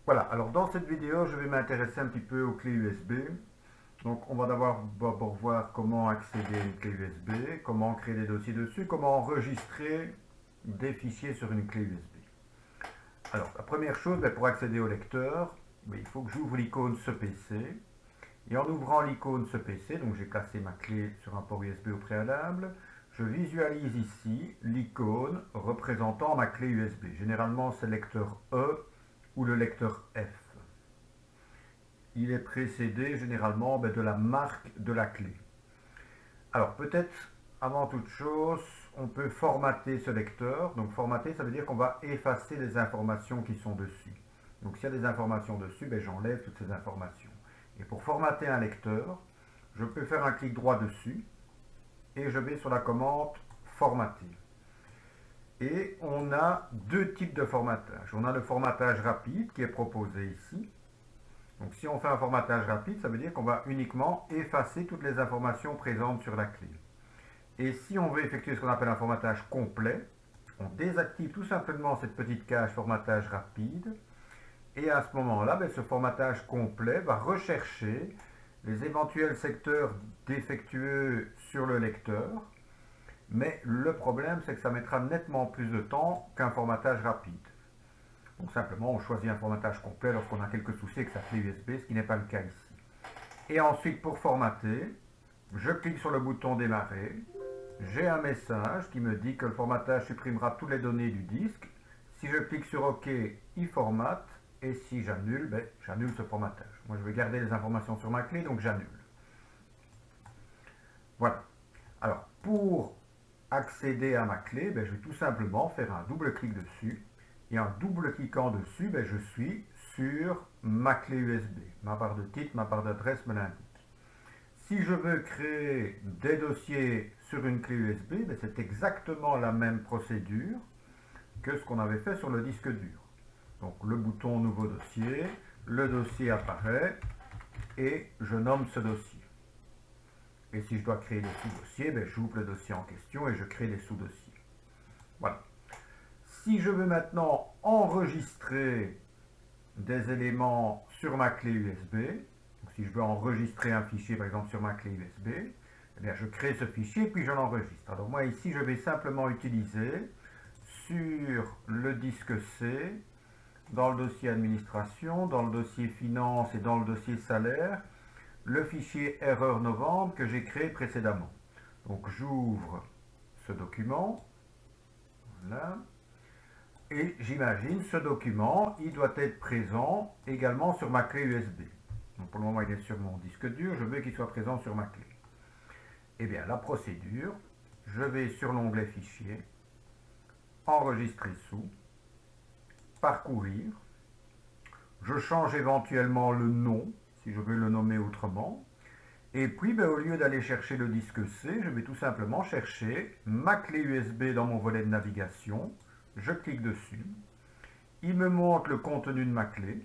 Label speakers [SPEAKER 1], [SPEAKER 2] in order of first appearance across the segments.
[SPEAKER 1] Voilà, alors dans cette vidéo, je vais m'intéresser un petit peu aux clés USB. Donc on va d'abord voir comment accéder à une clé USB, comment créer des dossiers dessus, comment enregistrer des fichiers sur une clé USB. Alors la première chose, pour accéder au lecteur, il faut que j'ouvre l'icône ce PC. Et en ouvrant l'icône ce PC, donc j'ai placé ma clé sur un port USB au préalable, je visualise ici l'icône représentant ma clé USB. Généralement c'est le lecteur E ou le lecteur F. Il est précédé généralement de la marque de la clé. Alors peut-être avant toute chose, on peut formater ce lecteur. Donc formater, ça veut dire qu'on va effacer les informations qui sont dessus. Donc s'il y a des informations dessus, j'enlève toutes ces informations. Et pour formater un lecteur, je peux faire un clic droit dessus et je vais sur la commande formater. Et on a deux types de formatage. On a le formatage rapide qui est proposé ici. Donc si on fait un formatage rapide, ça veut dire qu'on va uniquement effacer toutes les informations présentes sur la clé. Et si on veut effectuer ce qu'on appelle un formatage complet, on désactive tout simplement cette petite case formatage rapide. Et à ce moment-là, ce formatage complet va rechercher les éventuels secteurs défectueux sur le lecteur. Mais le problème, c'est que ça mettra nettement plus de temps qu'un formatage rapide. Donc simplement, on choisit un formatage complet lorsqu'on a quelques soucis avec sa clé USB, ce qui n'est pas le cas ici. Et ensuite, pour formater, je clique sur le bouton démarrer. J'ai un message qui me dit que le formatage supprimera toutes les données du disque. Si je clique sur OK, il formate. Et si j'annule, j'annule ce formatage. Moi, je vais garder les informations sur ma clé, donc j'annule. Voilà. Alors, pour accéder à ma clé, je vais tout simplement faire un double clic dessus. Et en double cliquant dessus, je suis sur ma clé USB. Ma barre de titre, ma barre d'adresse me l'indique. Si je veux créer des dossiers sur une clé USB, c'est exactement la même procédure que ce qu'on avait fait sur le disque dur. Donc le bouton nouveau dossier, le dossier apparaît et je nomme ce dossier. Et si je dois créer des sous-dossiers, j'ouvre le dossier en question et je crée des sous-dossiers. Voilà. Si je veux maintenant enregistrer des éléments sur ma clé USB, donc si je veux enregistrer un fichier par exemple sur ma clé USB, je crée ce fichier puis je l'enregistre. Alors moi ici je vais simplement utiliser sur le disque C, dans le dossier administration, dans le dossier finance et dans le dossier salaire, le fichier erreur novembre que j'ai créé précédemment. Donc j'ouvre ce document, voilà, et j'imagine ce document, il doit être présent également sur ma clé USB. Donc pour le moment il est sur mon disque dur, je veux qu'il soit présent sur ma clé. Eh bien la procédure, je vais sur l'onglet fichier, enregistrer sous, parcourir, je change éventuellement le nom, si je veux le nommer autrement, et puis au lieu d'aller chercher le disque C, je vais tout simplement chercher ma clé USB dans mon volet de navigation, je clique dessus, il me montre le contenu de ma clé,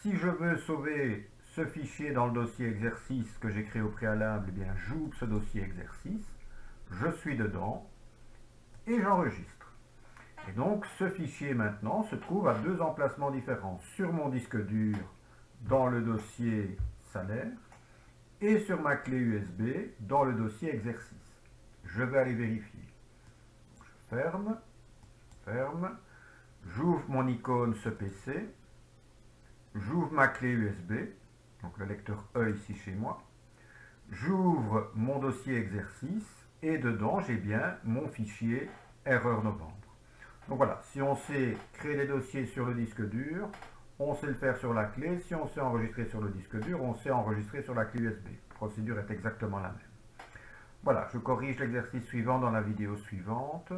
[SPEAKER 1] si je veux sauver ce fichier dans le dossier exercice que j'ai créé au préalable, j'ouvre ce dossier exercice, je suis dedans, et j'enregistre. Et donc ce fichier maintenant se trouve à deux emplacements différents, sur mon disque dur dans le dossier salaire et sur ma clé USB dans le dossier exercice. Je vais aller vérifier. Je ferme, j'ouvre mon icône ce PC, j'ouvre ma clé USB, donc le lecteur E ici chez moi, j'ouvre mon dossier exercice et dedans j'ai bien mon fichier erreur novembre. Donc voilà, si on sait créer des dossiers sur le disque dur, on sait le faire sur la clé. Si on sait enregistrer sur le disque dur, on sait enregistrer sur la clé USB. La procédure est exactement la même. Voilà, je corrige l'exercice suivant dans la vidéo suivante.